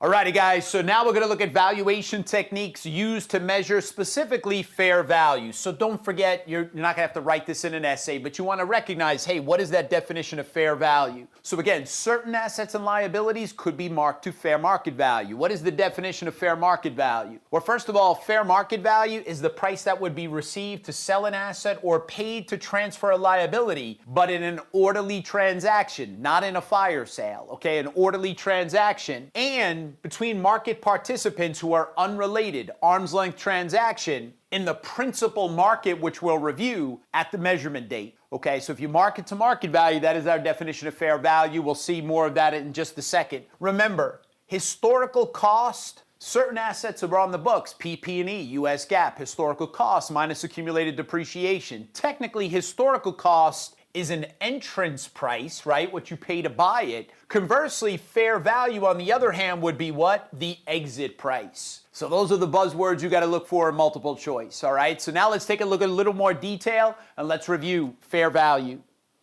Alrighty guys, so now we're going to look at valuation techniques used to measure specifically fair value. So don't forget, you're not going to have to write this in an essay, but you want to recognize, hey, what is that definition of fair value? So again, certain assets and liabilities could be marked to fair market value. What is the definition of fair market value? Well, first of all, fair market value is the price that would be received to sell an asset or paid to transfer a liability, but in an orderly transaction, not in a fire sale, okay? An orderly transaction and between market participants who are unrelated, arm's length transaction in the principal market, which we'll review at the measurement date. Okay, so if you market to market value, that is our definition of fair value. We'll see more of that in just a second. Remember, historical cost, certain assets are on the books, PP&E, US GAAP, historical cost minus accumulated depreciation. Technically, historical cost is an entrance price, right? What you pay to buy it. Conversely, fair value, on the other hand, would be what? The exit price. So those are the buzzwords you got to look for in multiple choice, all right? So now let's take a look at a little more detail and let's review fair value.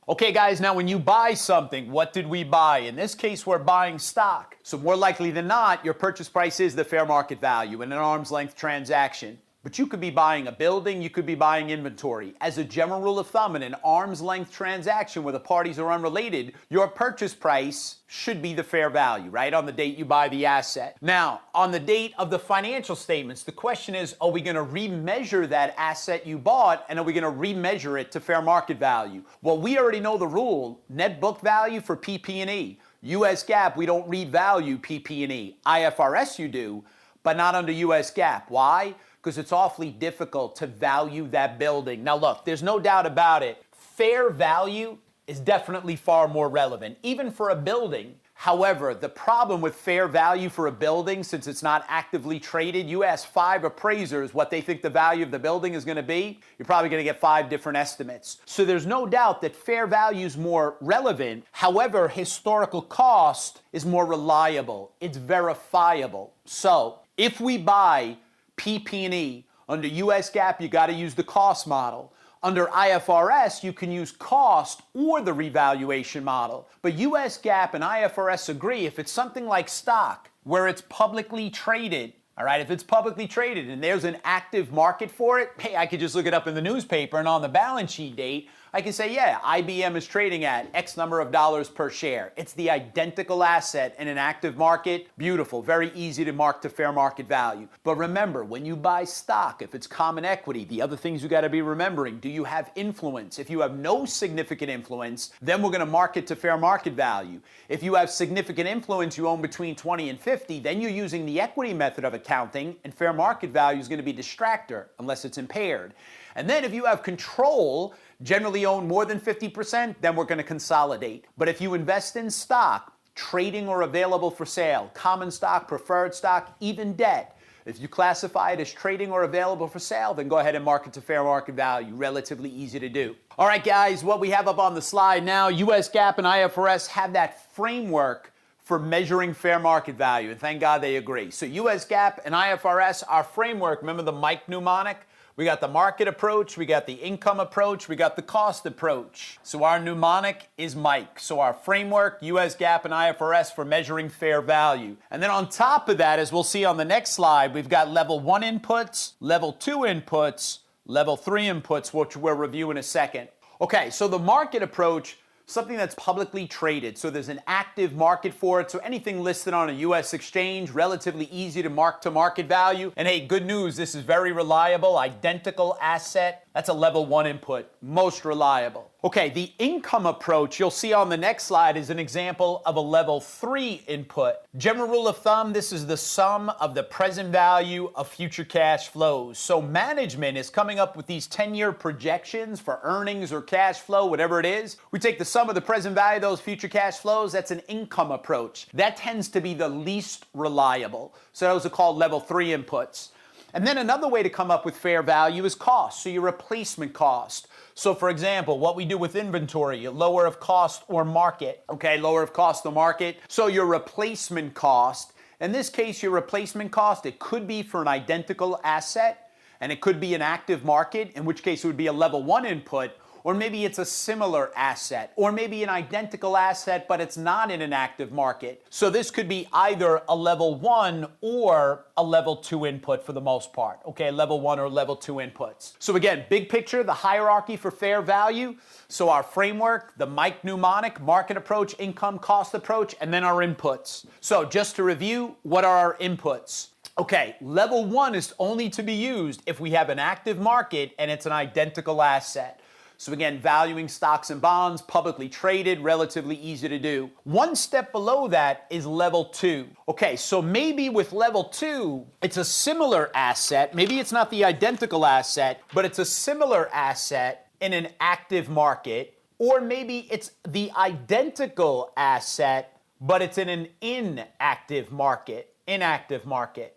Okay, guys, now when you buy something, what did we buy? In this case, we're buying stock. So more likely than not, your purchase price is the fair market value in an arm's length transaction. But you could be buying a building, you could be buying inventory. As a general rule of thumb, in an arm's length transaction where the parties are unrelated, your purchase price should be the fair value, right? On the date you buy the asset. Now, on the date of the financial statements, the question is, are we going to remeasure that asset you bought and are we going to remeasure it to fair market value? Well, we already know the rule, net book value for PP&E. US GAAP, we don't revalue PP&E. IFRS you do, but not under US GAAP. Why? Because it's awfully difficult to value that building. Now look, there's no doubt about it. Fair value is definitely far more relevant, even for a building. However, the problem with fair value for a building, since it's not actively traded, you ask 5 appraisers what they think the value of the building is going to be, you're probably going to get 5 different estimates. So there's no doubt that fair value is more relevant. However, historical cost is more reliable. It's verifiable. So if we buy PP&E, under US GAAP, you got to use the cost model. Under IFRS, you can use cost or the revaluation model. But US GAAP and IFRS agree if it's something like stock, where it's publicly traded, all right, if it's publicly traded and there's an active market for it, hey, I could just look it up in the newspaper and on the balance sheet date, I can say, yeah, IBM is trading at X number of dollars per share. It's the identical asset in an active market. Beautiful, very easy to mark to fair market value. But remember, when you buy stock, if it's common equity, the other things you got to be remembering, do you have influence? If you have no significant influence, then we're going to mark it to fair market value. If you have significant influence, you own between 20 and 50, then you're using the equity method of accounting, and fair market value is going to be distractor unless it's impaired. And then if you have control, generally own more than 50%, then we're going to consolidate. But if you invest in stock, trading or available for sale, common stock, preferred stock, even debt, if you classify it as trading or available for sale, then go ahead and mark it to fair market value. Relatively easy to do. All right, guys, what we have up on the slide now, US GAAP and IFRS have that framework for measuring fair market value, and thank God they agree. So US GAAP and IFRS, our framework, remember the Mike mnemonic? We got the market approach, we got the income approach, we got the cost approach. So our mnemonic is Mike. So our framework, US GAAP and IFRS for measuring fair value. And then on top of that, as we'll see on the next slide, we've got level 1 inputs, level 2 inputs, level 3 inputs, which we'll review in a second. Okay, so the market approach, something that's publicly traded. So there's an active market for it. So anything listed on a US exchange, relatively easy to mark to market value. And hey, good news, this is very reliable, identical asset. That's a level 1 input, most reliable. Okay, the income approach you'll see on the next slide is an example of a level 3 input. General rule of thumb, this is the sum of the present value of future cash flows. So management is coming up with these 10-year projections for earnings or cash flow, whatever it is. We take the sum of the present value of those future cash flows, that's an income approach. That tends to be the least reliable. So those are called level 3 inputs. And then another way to come up with fair value is cost, so your replacement cost. So for example, what we do with inventory, lower of cost or market, okay, lower of cost or market. So your replacement cost, in this case, your replacement cost, it could be for an identical asset and it could be an active market, in which case it would be a level 1 input, or maybe it's a similar asset, or maybe an identical asset, but it's not in an active market. So this could be either a level 1 or a level 2 input for the most part. Okay, level 1 or level 2 inputs. So again, big picture, the hierarchy for fair value. So our framework, the Mike mnemonic, market approach, income cost approach, and then our inputs. So just to review, what are our inputs? Okay, level 1 is only to be used if we have an active market and it's an identical asset. So again, valuing stocks and bonds, publicly traded, relatively easy to do. One step below that is level 2. Okay, so maybe with level 2, it's a similar asset. Maybe it's not the identical asset, but it's a similar asset in an active market. Or maybe it's the identical asset, but it's in an inactive market.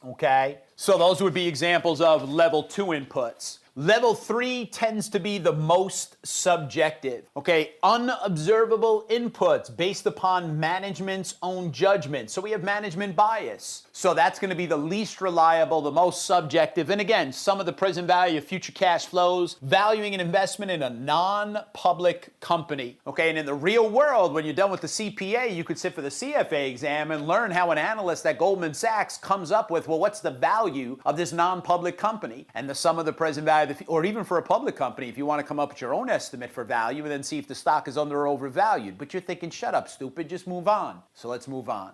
Okay? So those would be examples of level 2 inputs. Level 3 tends to be the most subjective, okay? Unobservable inputs based upon management's own judgment. So we have management bias. So that's going to be the least reliable, the most subjective. And again, some of the present value of future cash flows, valuing an investment in a non-public company, okay? And in the real world, when you're done with the CPA, you could sit for the CFA exam and learn how an analyst at Goldman Sachs comes up with, well, what's the value of this non-public company? And the sum of the present value, or even for a public company, if you want to come up with your own estimate for value and then see if the stock is under or overvalued. But you're thinking, shut up, stupid, just move on. So let's move on.